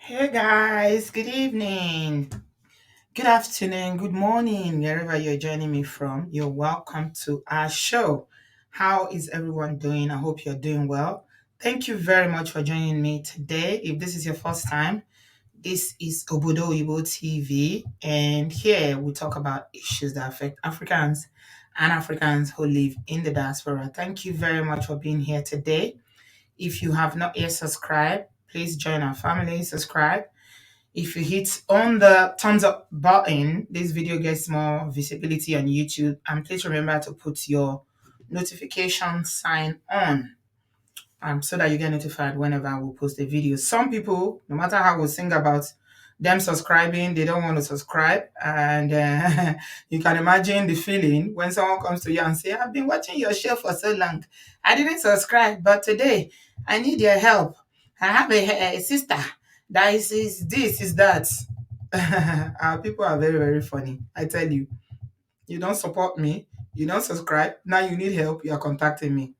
Hey guys, good evening, good afternoon, good morning, wherever you're joining me from. You're welcome to our show. How is everyone doing? I hope you're doing well. Thank you very much for joining me today. If this is your first time, this is Obodo TV, and here we talk about issues that affect Africans and Africans who live in the diaspora. Thank you very much for being here today. If you have not yet subscribed, please join our family, subscribe. If you hit on the thumbs up button, this video gets more visibility on YouTube. And please remember to put your notification sign on so that you get notified whenever we post a video. Some people, no matter how we sing about them subscribing, they don't want to subscribe. And you can imagine the feeling when someone comes to you and say, I've been watching your show for so long. I didn't subscribe, but today I need your help. I have a sister that is this, is that. Our people are very, very funny. I tell you, you don't support me, you don't subscribe. Now you need help, you are contacting me.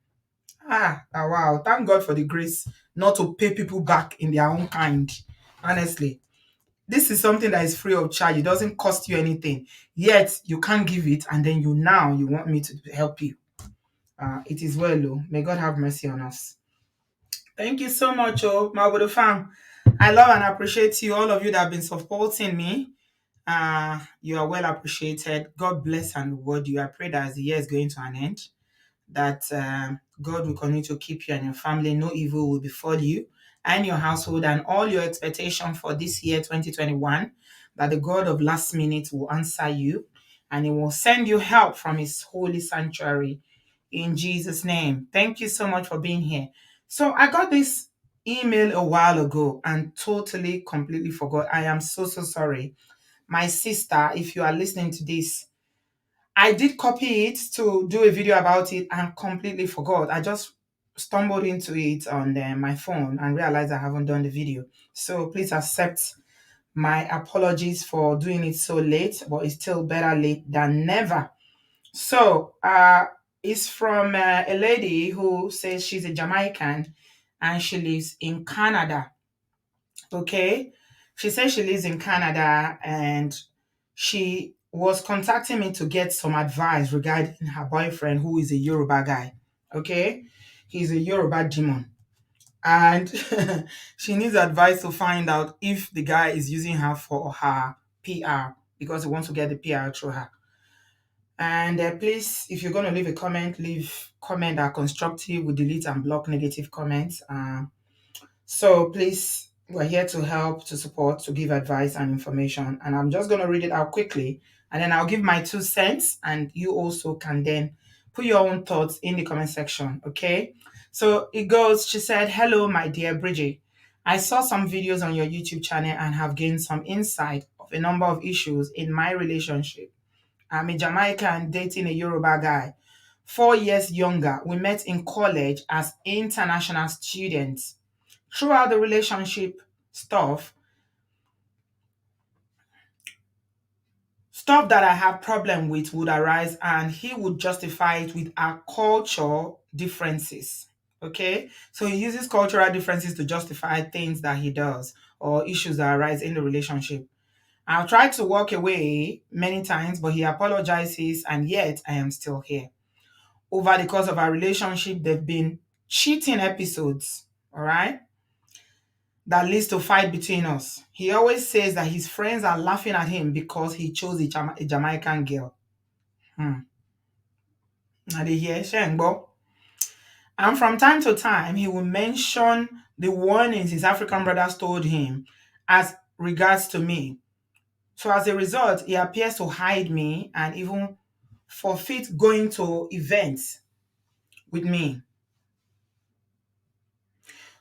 Wow. Thank God for the grace not to pay people back in their own kind. Honestly, this is something that is free of charge. It doesn't cost you anything. Yet you can't give it, and then you want me to help you. It is well, oh. May God have mercy on us. Thank you so much, my Obodo fam. I love and appreciate you, all of you that have been supporting me. You are well appreciated. God bless and reward you. I pray that as the year is going to an end, that God will continue to keep you and your family. No evil will befall you and your household, and all your expectation for this year, 2021, that the God of last minute will answer you and he will send you help from his holy sanctuary in Jesus' name. Thank you so much for being here. So I got this email a while ago and totally, completely forgot. I am so, so sorry. My sister, if you are listening to this, I did copy it to do a video about it and completely forgot. I just stumbled into it on my phone and realized I haven't done the video. So please accept my apologies for doing it so late, but it's still better late than never. So it's from a lady who says she's a Jamaican and she lives in Canada. Okay. She says she lives in Canada and she was contacting me to get some advice regarding her boyfriend, who is a Yoruba guy. Okay. He's a Yoruba demon. And she needs advice to find out if the guy is using her for her PR because he wants to get the PR through her. And please, if you're going to leave a comment, leave comment that are constructive. We delete and block negative comments. So please, we're here to help, to support, to give advice and information. And I'm just going to read it out quickly, and then I'll give my 2 cents, and you also can then put your own thoughts in the comment section, okay? So it goes, she said, hello, my dear Bridget. I saw some videos on your YouTube channel and have gained some insight of a number of issues in my relationship. I'm a Jamaican dating a Yoruba guy, 4 years younger. We met in college as international students. Throughout the relationship stuff, stuff that I have problem with would arise and he would justify it with our culture differences. Okay? So he uses cultural differences to justify things that he does or issues that arise in the relationship. I've tried to walk away many times, but he apologizes, and yet I am still here. Over the course of our relationship, there have been cheating episodes, all right, that leads to fight between us. He always says that his friends are laughing at him because he chose a Jamaican girl. Now they hear Shengbo. And from time to time, he will mention the warnings his African brothers told him as regards to me. So as a result, he appears to hide me and even forfeit going to events with me.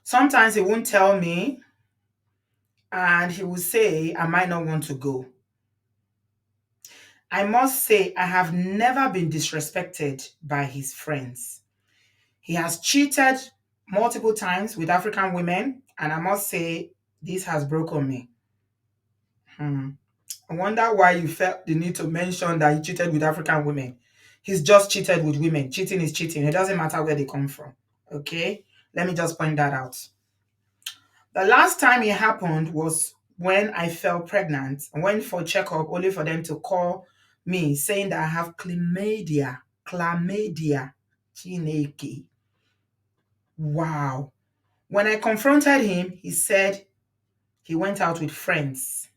Sometimes he won't tell me and he will say I might not want to go. I must say I have never been disrespected by his friends. He has cheated multiple times with African women, and I must say this has broken me. I wonder why you felt the need to mention that he cheated with African women. He's just cheated with women. Cheating is cheating. It doesn't matter where they come from. Okay? Let me just point that out. The last time it happened was when I fell pregnant. I went for checkup only for them to call me saying that I have chlamydia. Chlamydia. Chineke. Wow. When I confronted him, he said he went out with friends.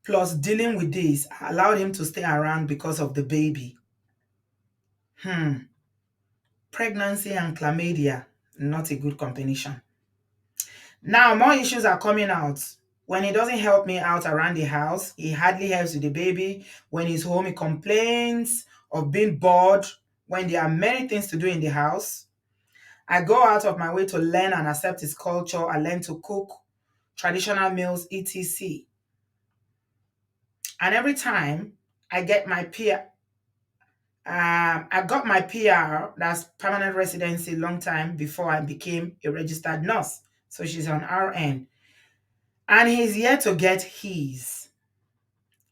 Plus, dealing with this allowed him to stay around because of the baby. Hmm. Pregnancy and chlamydia, not a good combination. Now, more issues are coming out. When he doesn't help me out around the house, he hardly helps with the baby. When he's home, he complains of being bored when there are many things to do in the house. I go out of my way to learn and accept his culture. I learn to cook traditional meals, etc. And every time I get my I got my PR, that's permanent residency, long time before I became a registered nurse. So she's on RN. And he's yet to get his.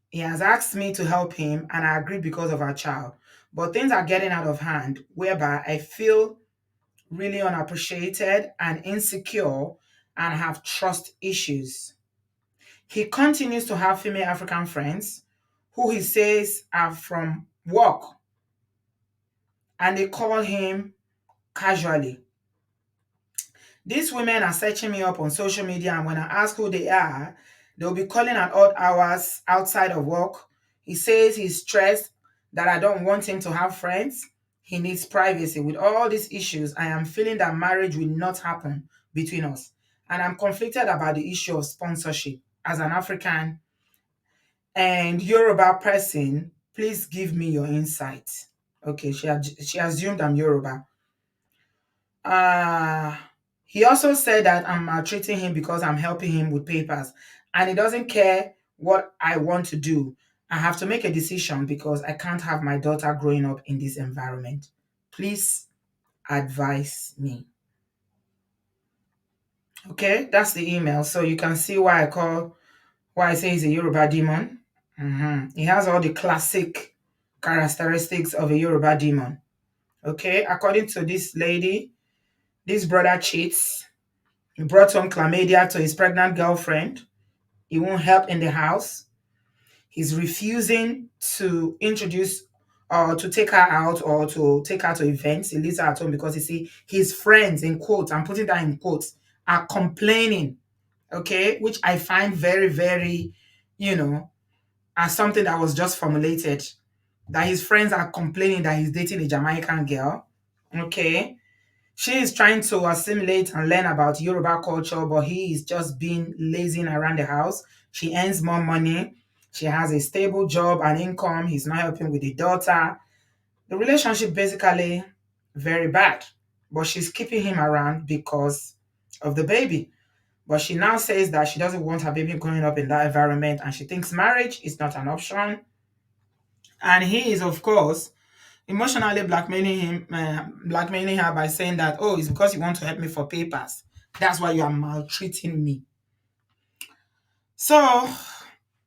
He has asked me to help him, and I agreed because of our child. But things are getting out of hand, whereby I feel really unappreciated and insecure and have trust issues. He continues to have female African friends who he says are from work, and they call him casually. These women are searching me up on social media, and when I ask who they are, they'll be calling at odd hours outside of work. He says he's stressed, that I don't want him to have friends. He needs privacy. With all these issues, I am feeling that marriage will not happen between us. And I'm conflicted about the issue of sponsorship. As an African and Yoruba person, please give me your insight. Okay, she assumed I'm Yoruba. Uh, he also said that I'm maltreating him because I'm helping him with papers, and he doesn't care what I want to do. I have to make a decision because I can't have my daughter growing up in this environment. Please advise me. Okay, that's the email. So you can see why I say he's a Yoruba demon. He has all the classic characteristics of a Yoruba demon. Okay, according to this lady, this brother cheats. He brought some chlamydia to his pregnant girlfriend. He won't help in the house. He's refusing to introduce or to take her out or to take her to events. He leaves her at home because you see his friends, in quotes, I'm putting that in quotes, are complaining. Okay, which I find very, very, you know, as something that was just formulated. That his friends are complaining that he's dating a Jamaican girl. Okay. She is trying to assimilate and learn about Yoruba culture, but he is just being lazing around the house. She earns more money. She has a stable job and income. He's not helping with the daughter. The relationship basically very bad, but she's keeping him around because of the baby. But she now says that she doesn't want her baby growing up in that environment, and she thinks marriage is not an option. And he is, of course, emotionally blackmailing her by saying that, oh, it's because you want to help me for papers. That's why you are maltreating me. So,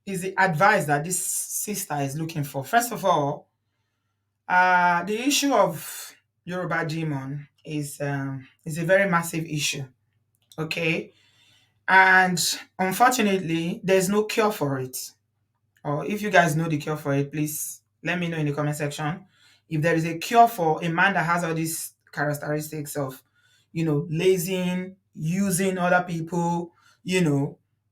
is the advice that this sister is looking for. First of all, the issue of Yoruba demon is a very massive issue. Okay, and unfortunately, there's no cure for it. Or if you guys know the cure for it, please let me know in the comment section. If there is a cure for a man that has all these characteristics of, lazing, using other people,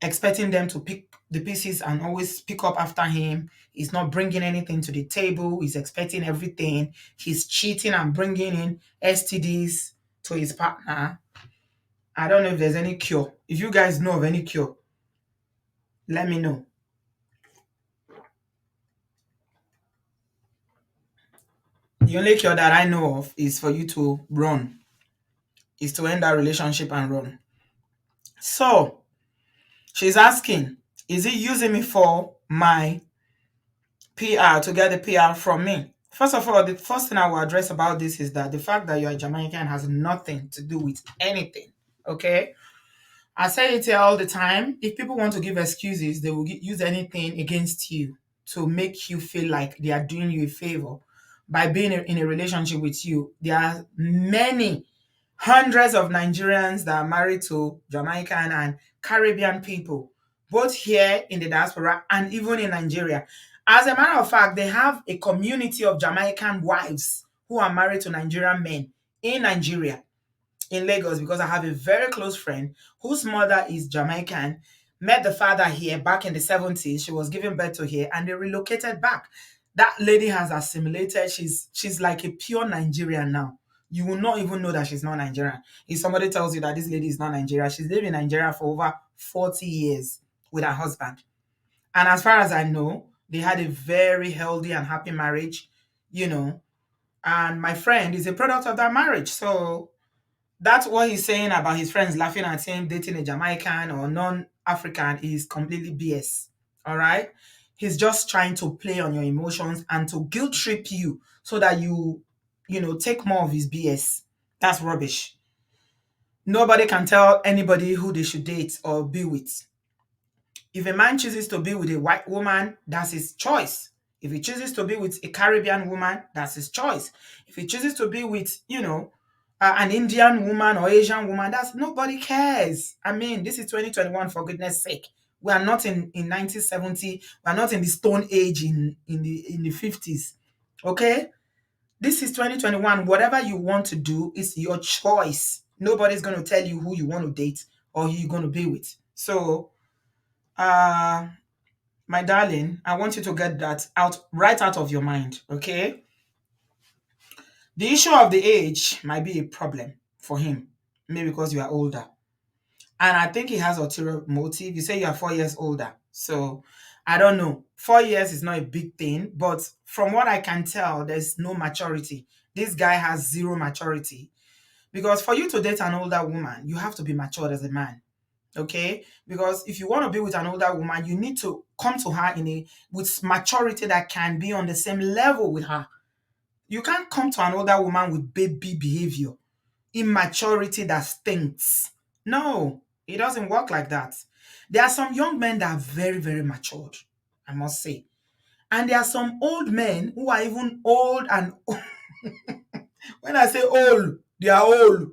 expecting them to pick the pieces and always pick up after him. He's not bringing anything to the table. He's expecting everything. He's cheating and bringing in STDs to his partner. I don't know if there's any cure. If you guys know of any cure, let me know. The only cure that I know of is for you to run, is to end that relationship and run. So she's asking, is he using me for my PR to get the PR from me? First of all, the first thing I will address about this is that the fact that you're a Jamaican has nothing to do with anything. Okay? I say it here all the time. If people want to give excuses, they will use anything against you to make you feel like they are doing you a favor by being in a relationship with you. There are many Hundreds of Nigerians that are married to Jamaican and Caribbean people, both here in the diaspora and even in Nigeria. As a matter of fact, they have a community of Jamaican wives who are married to Nigerian men in Nigeria, in Lagos, because I have a very close friend whose mother is Jamaican, met the father here back in the 70s. She was giving birth to here and they relocated back. That lady has assimilated. She's like a pure Nigerian now. You will not even know that she's not Nigerian. If somebody tells you that this lady is not Nigerian, she's lived in Nigeria for over 40 years with her husband. And as far as I know, they had a very healthy and happy marriage, you know. And my friend is a product of that marriage. So that's what he's saying about his friends laughing at him dating a Jamaican or non-African is completely BS. All right. He's just trying to play on your emotions and to guilt trip you so that you take more of his BS. That's rubbish. Nobody can tell anybody who they should date or be with. If a man chooses to be with a white woman, that's his choice. If he chooses to be with a Caribbean woman, that's his choice. If he chooses to be with, an Indian woman or Asian woman, that's nobody cares. I mean, this is 2021 for goodness sake. We are not in 1970. We are not in the Stone Age in the 50s. Okay? This is 2021. Whatever you want to do is your choice. Nobody's going to tell you who you want to date or who you're going to be with. So, uh my darling, I want you to get that right out of your mind, okay? The issue of the age might be a problem for him, maybe because you are older. And I think he has ulterior motive. You say you are 4 years older. So I don't know. 4 years is not a big thing, but from what I can tell, there's no maturity. This guy has zero maturity. Because for you to date an older woman, you have to be matured as a man. Okay, because if you want to be with an older woman, you need to come to her with maturity that can be on the same level with her. You can't come to an older woman with baby behavior, immaturity that stinks. No, it doesn't work like that. There are some young men that are very, very matured, I must say, and there are some old men who are even old and when I say old, they are old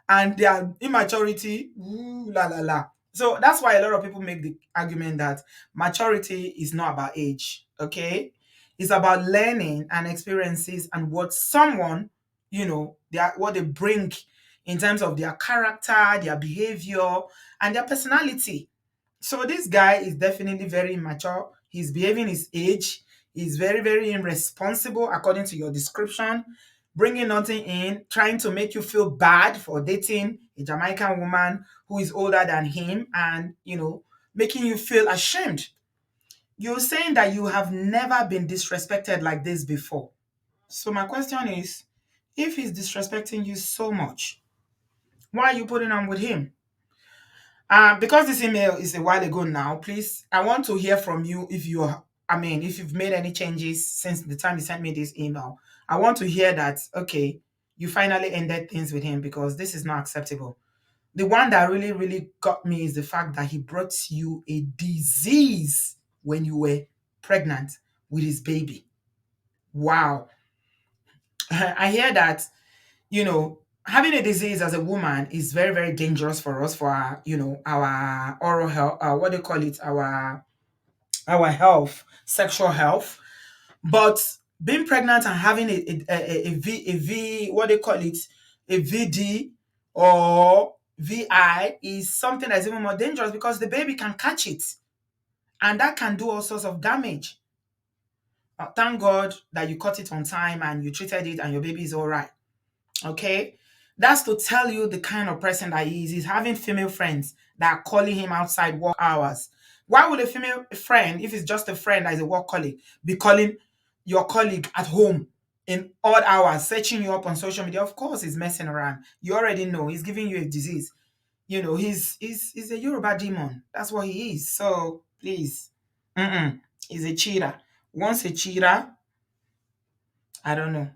and their immaturity, ooh, la la la. So that's why a lot of people make the argument that maturity is not about age, okay? It's about learning and experiences and what someone, what they bring in terms of their character, their behavior, and their personality. So this guy is definitely very immature. He's behaving his age. He's very, very irresponsible, according to your description, bringing nothing in, trying to make you feel bad for dating a Jamaican woman who is older than him and, making you feel ashamed. You're saying that you have never been disrespected like this before. So my question is, if he's disrespecting you so much, why are you putting on with him? Because this email is a while ago now, please, I want to hear from you if you've made any changes since the time you sent me this email. I want to hear that, okay, you finally ended things with him because this is not acceptable. The one that really, really got me is the fact that he brought you a disease when you were pregnant with his baby. Wow. I hear that having a disease as a woman is very, very dangerous for us, for our oral health, what do you call it, our health, sexual health. But being pregnant and having what do you call it, a VD or VI is something that's even more dangerous because the baby can catch it and that can do all sorts of damage. Thank God that you caught it on time and you treated it and your baby is all right. Okay? That's to tell you the kind of person that he is. He's having female friends that are calling him outside work hours. Why would a female friend, if it's just a friend that is a work colleague, be calling your colleague at home in odd hours, searching you up on social media? Of course, he's messing around. You already know he's giving you a disease. He's a Yoruba demon. That's what he is. So please, he's a cheater. Once a cheater, I don't know.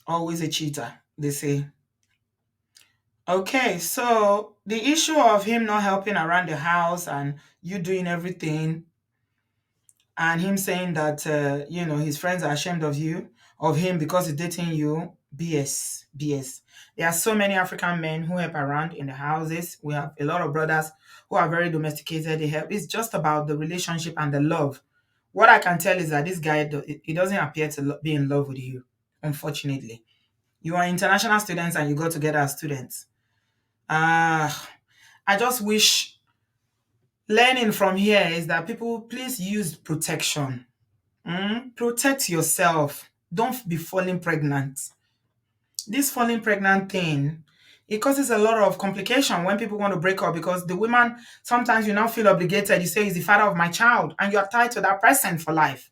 Always a cheater, they say. Okay, so the issue of him not helping around the house and you doing everything, and him saying that his friends are ashamed of him because he's dating you, BS. BS. There are so many African men who help around in the houses. We have a lot of brothers who are very domesticated. They help. It's just about the relationship and the love. What I can tell is that this guy, he doesn't appear to be in love with you, unfortunately. You are international students and you go together as students. I just wish learning from here is that people please use protection. Protect yourself. Don't be falling pregnant. This falling pregnant thing, it causes a lot of complication when people want to break up because the woman, sometimes you now feel obligated. You say, he's the father of my child, and you are tied to that person for life.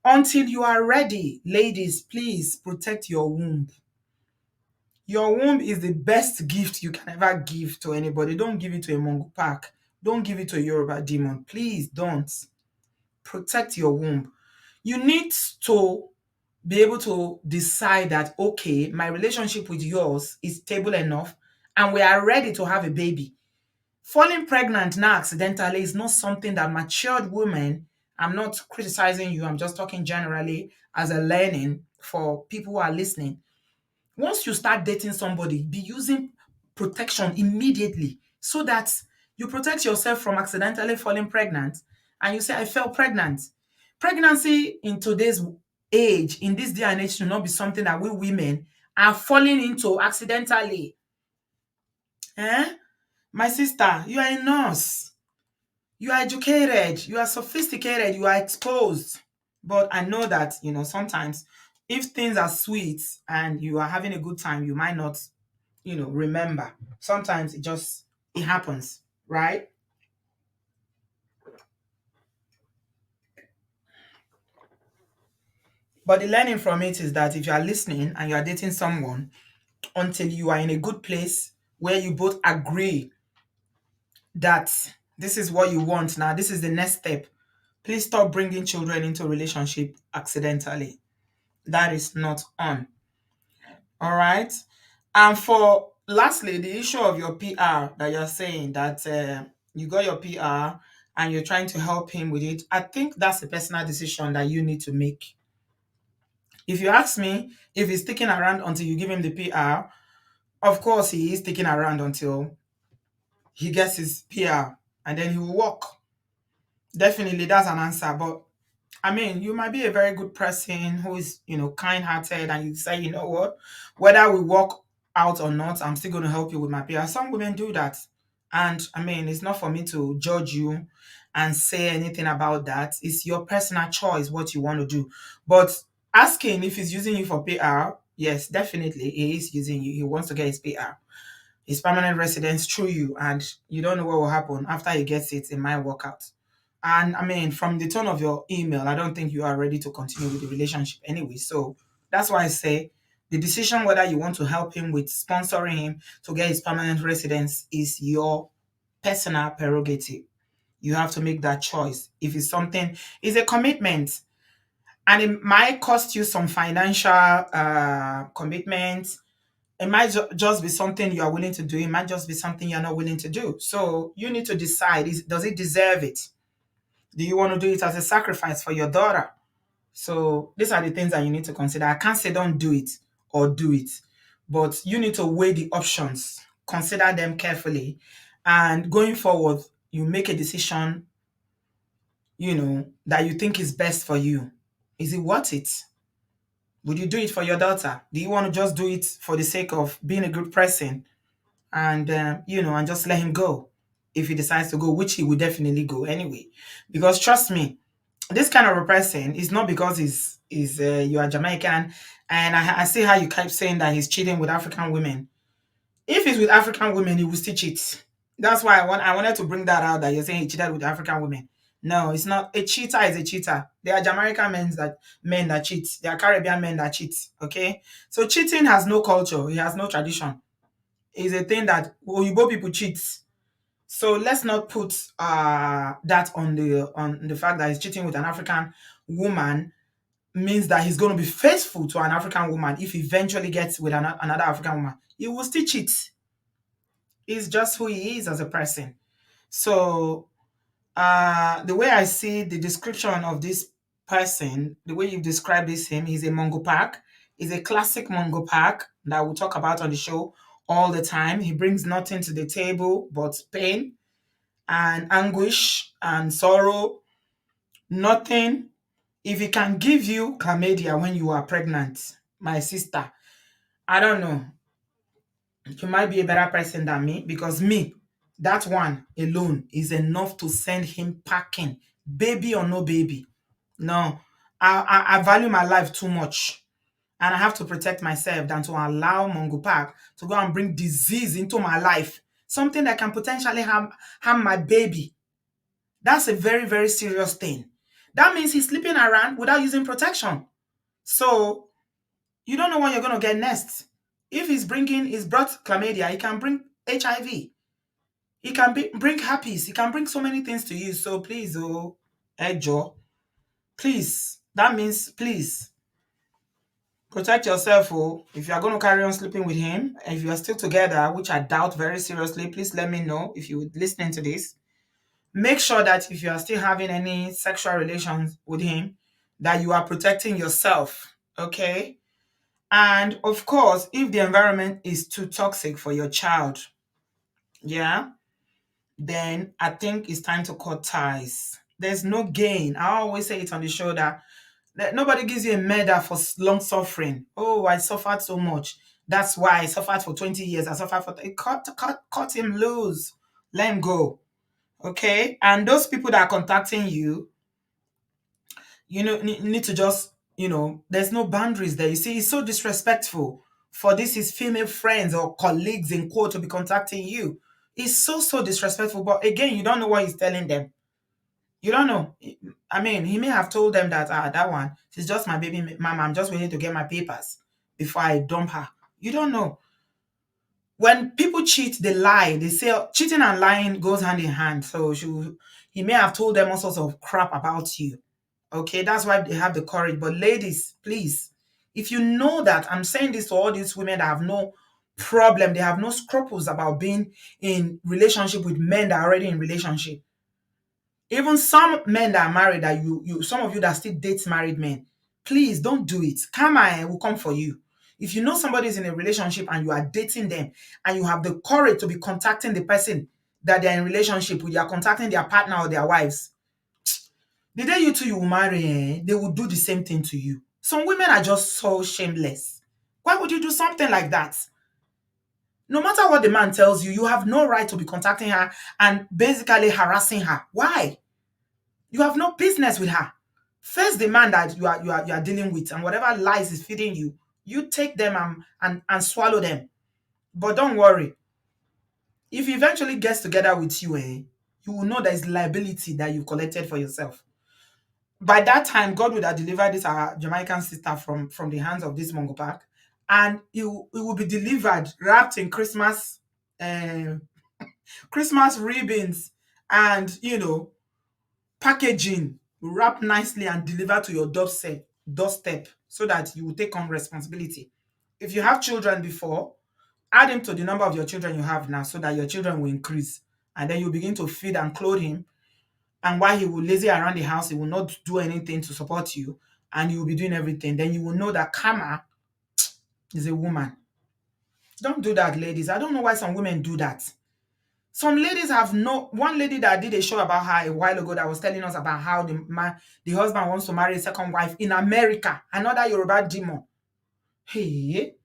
Until you are ready, ladies, please protect your womb. Your womb is the best gift you can ever give to anybody. Don't give it to a Mongo Park. Don't give it to a Yoruba demon. Please don't. Protect your womb. You need to be able to decide that, okay, my relationship with yours is stable enough and we are ready to have a baby. Falling pregnant now accidentally is not something that matured women, I'm not criticizing you, I'm just talking generally as a learning for people who are listening. Once you start dating somebody, be using protection immediately so that you protect yourself from accidentally falling pregnant. And you say, I fell pregnant. Pregnancy in today's age, in this day and age, should not be something that we women are falling into accidentally. Eh? My sister, you are a nurse. You are educated. You are sophisticated. You are exposed. But I know that, sometimes if things are sweet and you are having a good time, you might not, remember. Sometimes it happens, right? But the learning from it is that if you are listening and you are dating someone, until you are in a good place where you both agree that this is what you want now, this is the next step, please stop bringing children into a relationship accidentally. That is not on. All right. And for lastly, the issue of your PR that you're saying that you got your PR and you're trying to help him with it, I think that's a personal decision that you need to make. If you ask me if he's sticking around until you give him the PR, of course he is sticking around until he gets his PR and then he will walk. Definitely, that's an answer. But I mean, you might be a very good person who is, kind-hearted, and you say, you know what, whether we work out or not, I'm still going to help you with my PR. Some women do that. And I mean, it's not for me to judge you and say anything about that. It's your personal choice what you want to do. But asking if he's using you for PR, yes, definitely he is using you. He wants to get his PR, his permanent residence through you, and you don't know what will happen after he gets it. It might work out. And I mean, from the tone of your email, I don't think you are ready to continue with the relationship anyway. So that's why I say the decision whether you want to help him with sponsoring him to get his permanent residence is your personal prerogative. You have to make that choice. If it's something, it's a commitment, and it might cost you some financial commitment. It might just be something you are willing to do. It might just be something you're not willing to do. So you need to decide: does it deserve it? Do you want to do it as a sacrifice for your daughter? So these are the things that you need to consider. I can't say don't do it or do it, but you need to weigh the options, consider them carefully, and going forward, you make a decision, that you think is best for you. Is it worth it? Would you do it for your daughter? Do you want to just do it for the sake of being a good person and, and just let him go if he decides to go, which he will definitely go anyway? Because trust me, this kind of a person is not because you are Jamaican, and I see how you keep saying that he's cheating with African women. If he's with African women, he will still cheat. That's why I wanted to bring that out, that you're saying he cheated with African women. No, it's not. A cheater is a cheater. There are Jamaican men that cheat. There are Caribbean men that cheat. Okay, so cheating has no culture. It has no tradition. It's a thing that Oyinbo people cheat. So let's not put that on the fact that he's cheating with an African woman means that he's going to be faithful to an African woman if he eventually gets with another African woman. He will still cheat. He's just who he is as a person. So the way I see the description of this person, the way you've described him, he's a Mongo Park. is a classic Mongo pack that we talk about on the show all the time. He brings nothing to the table but pain and anguish and sorrow. Nothing. If he can give you chlamydia when you are pregnant, my sister, I don't know. You might be a better person than me, because me, that one alone is enough to send him packing, baby or no baby. No, I value my life too much, and I have to protect myself than to allow Mongo Park to go and bring disease into my life, something that can potentially harm my baby. That's a very, very serious thing. That means he's sleeping around without using protection. So you don't know what you're going to get next. If he's brought chlamydia, he can bring HIV. He can bring herpes. He can bring so many things to you. So please, oh, Ejo, please. That means please protect yourself. Oh, if you are going to carry on sleeping with him, if you are still together, which I doubt very seriously, please let me know if you're listening to this. Make sure that if you are still having any sexual relations with him, that you are protecting yourself. Okay. And of course, if the environment is too toxic for your child, yeah, then I think it's time to cut ties. There's no gain. I always say it on the show that nobody gives you a medal for long suffering. Oh, I suffered so much. That's why I suffered for 20 years. I suffered for cut him loose. Let him go. Okay? And those people that are contacting you, need to just, there's no boundaries there. You see, it's so disrespectful for this his female friends or colleagues in quote to be contacting you. It's so, so disrespectful. But again, you don't know what he's telling them. You don't know. I mean, he may have told them that, that one, she's just my baby mama. I'm just waiting to get my papers before I dump her. You don't know. When people cheat, they lie. They say cheating and lying goes hand in hand. So he may have told them all sorts of crap about you. Okay, that's why they have the courage. But ladies, please, if you know that, I'm saying this to all these women that have no problem, they have no scruples about being in relationship with men that are already in relationship. Even some men that are married, that some of you that still date married men, please don't do it. Karma will come for you. If you know somebody is in a relationship and you are dating them and you have the courage to be contacting the person that they're in relationship with, you are contacting their partner or their wives, the day you two you will marry, they will do the same thing to you. Some women are just so shameless. Why would you do something like that? No matter what the man tells you, you have no right to be contacting her and basically harassing her. Why? You have no business with her. Face the man that you are dealing with, and whatever lies is feeding you, you take them and swallow them. But don't worry. If he eventually gets together with you, you will know there is liability that you collected for yourself. By that time, God would have delivered this our Jamaican sister from the hands of this Mongo Park, and it will be delivered wrapped in uh, Christmas ribbons, and packaging, wrapped nicely and delivered to your doorstep, so that you will take on responsibility. If you have children before, add him to the number of your children you have now, so that your children will increase, and then you begin to feed and clothe him. And while he will lazy around the house, he will not do anything to support you, and you will be doing everything. Then you will know that karma is a woman. Don't do that, ladies. I don't know why some women do that. Some ladies have no. One lady that did a show about her a while ago that was telling us about how the husband wants to marry a second wife in America, another Yoruba demon. Hey,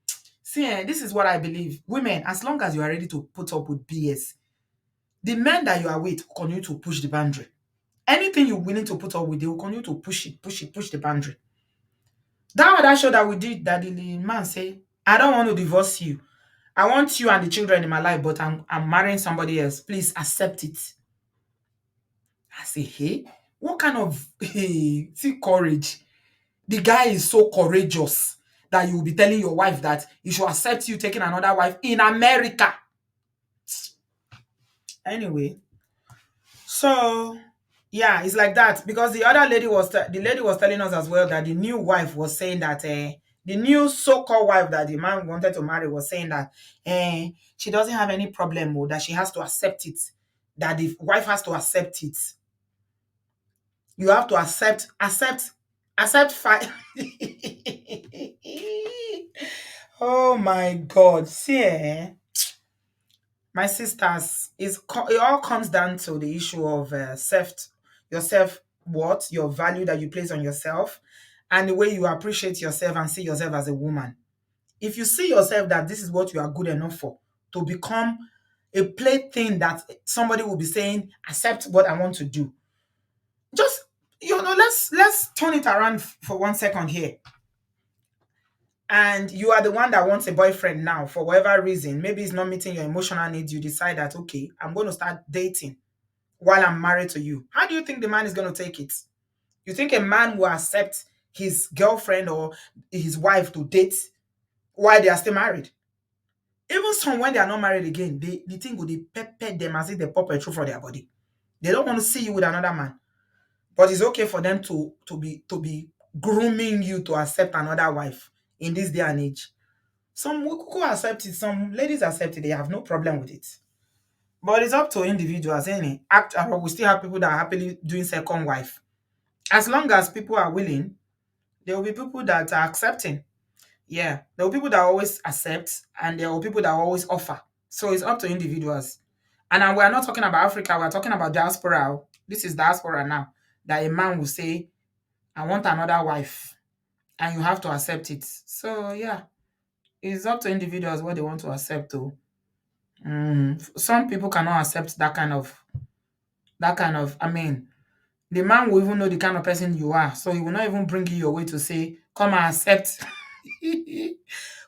see, this is what I believe. Women, as long as you are ready to put up with BS, the men that you are with will continue to push the boundary. Anything you're willing to put up with, they will continue to push the boundary. That other show that we did, that the man say, I don't want to divorce you. I want you and the children in my life, but I'm marrying somebody else. Please accept it. I say, hey, what kind of hey, see courage? The guy is so courageous that you will be telling your wife that he should accept you taking another wife in America. Anyway, so yeah, it's like that, because the other lady the lady was telling us as well that the new wife was saying that the new so-called wife that the man wanted to marry was saying that she doesn't have any problem, or that she has to accept it, that the wife has to accept it. You have to accept Accept five. Oh my God. See, my sisters, it all comes down to the issue of your self worth, your value that you place on yourself, and the way you appreciate yourself and see yourself as a woman. If you see yourself that this is what you are good enough for, to become a plaything that somebody will be saying, accept what I want to do. Just, let's turn it around for 1 second here. And you are the one that wants a boyfriend now for whatever reason. Maybe it's not meeting your emotional needs. You decide that, okay, I'm going to start dating while I'm married to you. How do you think the man is going to take it? You think a man will accept his girlfriend or his wife to date while they are still married? Even some, when they are not married again, the thing will they pepper them as if they pop petrol for their body. They don't want to see you with another man. But it's okay for them to be grooming you to accept another wife in this day and age. Some who accept it, some ladies accept it, they have no problem with it. But it's up to individuals, any act we still have people that are happily doing second wife. As long as people are willing, there will be people that are accepting. Yeah. There will be people that always accept and there will be people that always offer. So it's up to individuals. And we're not talking about Africa, we're talking about diaspora. This is diaspora now. That a man will say, I want another wife. And you have to accept it. So yeah, it's up to individuals what they want to accept though. Some people cannot accept that kind of I mean, the man will even know the kind of person you are. So he will not even bring you your way to say, come and accept.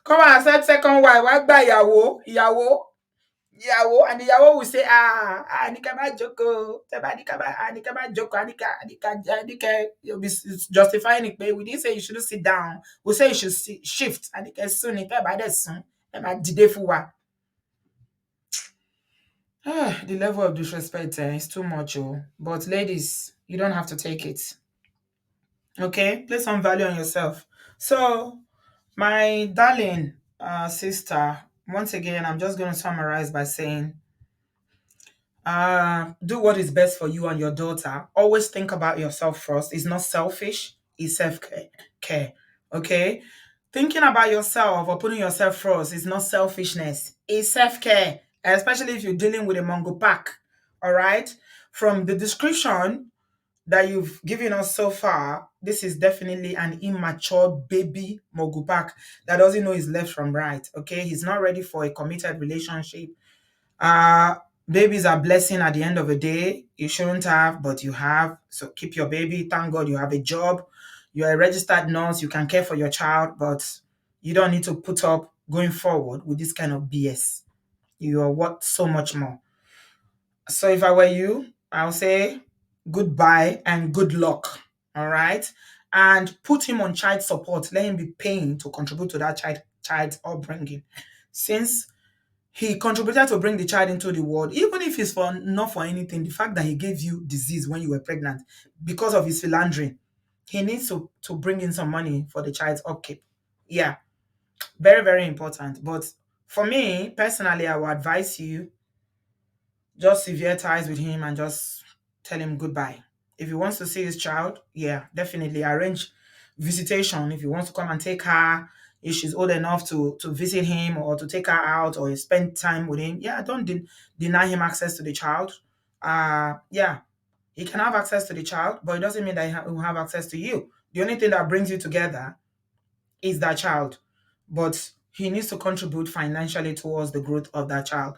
Come and accept second wife. Why buy Ìyàwó? Ìyàwó, and the ìyàwó will say, Anika má jókòó, tẹ́bá Anika má jókòó, Anika, you'll be justifying it, but we didn't say you shouldn't sit down. We say you should shift. Anika sùn ní tẹ́bá dẹ̀ sùn, ẹ má dìde fún wa. The level of disrespect is too much, oh. But ladies, you don't have to take it. Okay? Place some value on yourself. So, my darling sister, once again, I'm just going to summarize by saying, do what is best for you and your daughter. Always think about yourself first. It's not selfish, it's self-care. Okay? Thinking about yourself or putting yourself first is not selfishness, it's self-care, especially if you're dealing with a Mongo pack. All right? From the description that you've given us so far, this is definitely an immature baby Mogupak that doesn't know his left from right. Okay, he's not ready for a committed relationship. Uh, Babies are blessing at the end of the day. You shouldn't have, but you have. So keep your baby. Thank God you have a job. You're a registered nurse. You can care for your child, but you don't need to put up going forward with this kind of BS. You are worth so much more. So if I were you, I'll say goodbye and good luck. All right. And put him on child support. Let him be paying to contribute to that child's upbringing. Since he contributed to bring the child into the world, even if it's for not for anything, the fact that he gave you disease when you were pregnant because of his philandering, he needs to bring in some money for the child's upkeep. Yeah. Very, very important. But for me, personally, I would advise you just sever ties with him and just tell him goodbye. If he wants to see his child, yeah, definitely arrange visitation. If he wants to come and take her, if she's old enough to visit him or to take her out or spend time with him, yeah, don't deny him access to the child. Yeah, he can have access to the child, but it doesn't mean that he will have access to you. The only thing that brings you together is that child, but he needs to contribute financially towards the growth of that child.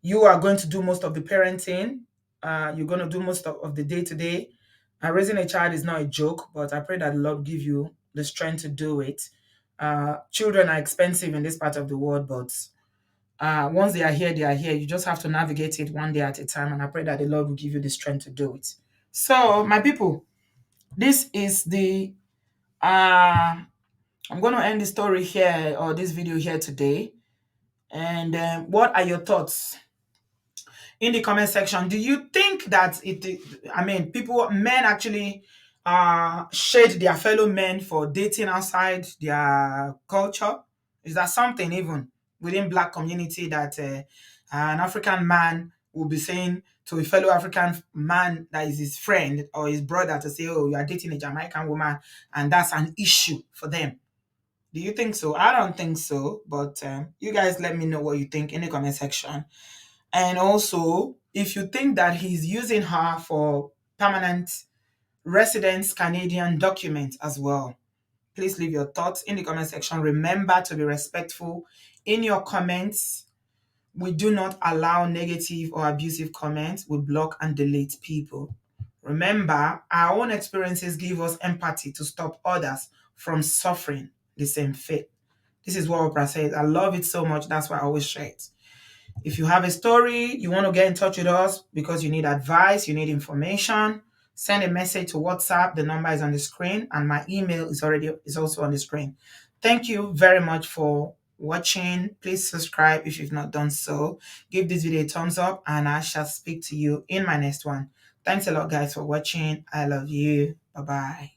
You are going to do most of the parenting. You're going to do most of the day-to-day. Raising a child is not a joke, but I pray that the Lord give you the strength to do it. Children are expensive in this part of the world, but once they are here, they are here. You just have to navigate it one day at a time, and I pray that the Lord will give you the strength to do it. So, my people, this is the I'm going to end the story here or this video here today. And what are your thoughts in the comment section? Do you think that men actually shade their fellow men for dating outside their culture? Is that something even within Black community that an African man will be saying to a fellow African man that is his friend or his brother to say, oh, you are dating a Jamaican woman, and that's an issue for them. Do you think so? I don't think so, but you guys let me know what you think in the comment section. And also, if you think that he's using her for permanent residence Canadian document as well, please leave your thoughts in the comment section. Remember to be respectful in your comments. We do not allow negative or abusive comments. We block and delete people. Remember, our own experiences give us empathy to stop others from suffering the same fate. This is what Oprah says. I love it so much. That's why I always share it. If you have a story, you want to get in touch with us because you need advice, you need information, send a message to WhatsApp. The number is on the screen, and my email is also on the screen. Thank you very much for watching. Please subscribe if you've not done so. Give this video a thumbs up, and I shall speak to you in my next one. Thanks a lot, guys, for watching. I love you. Bye-bye.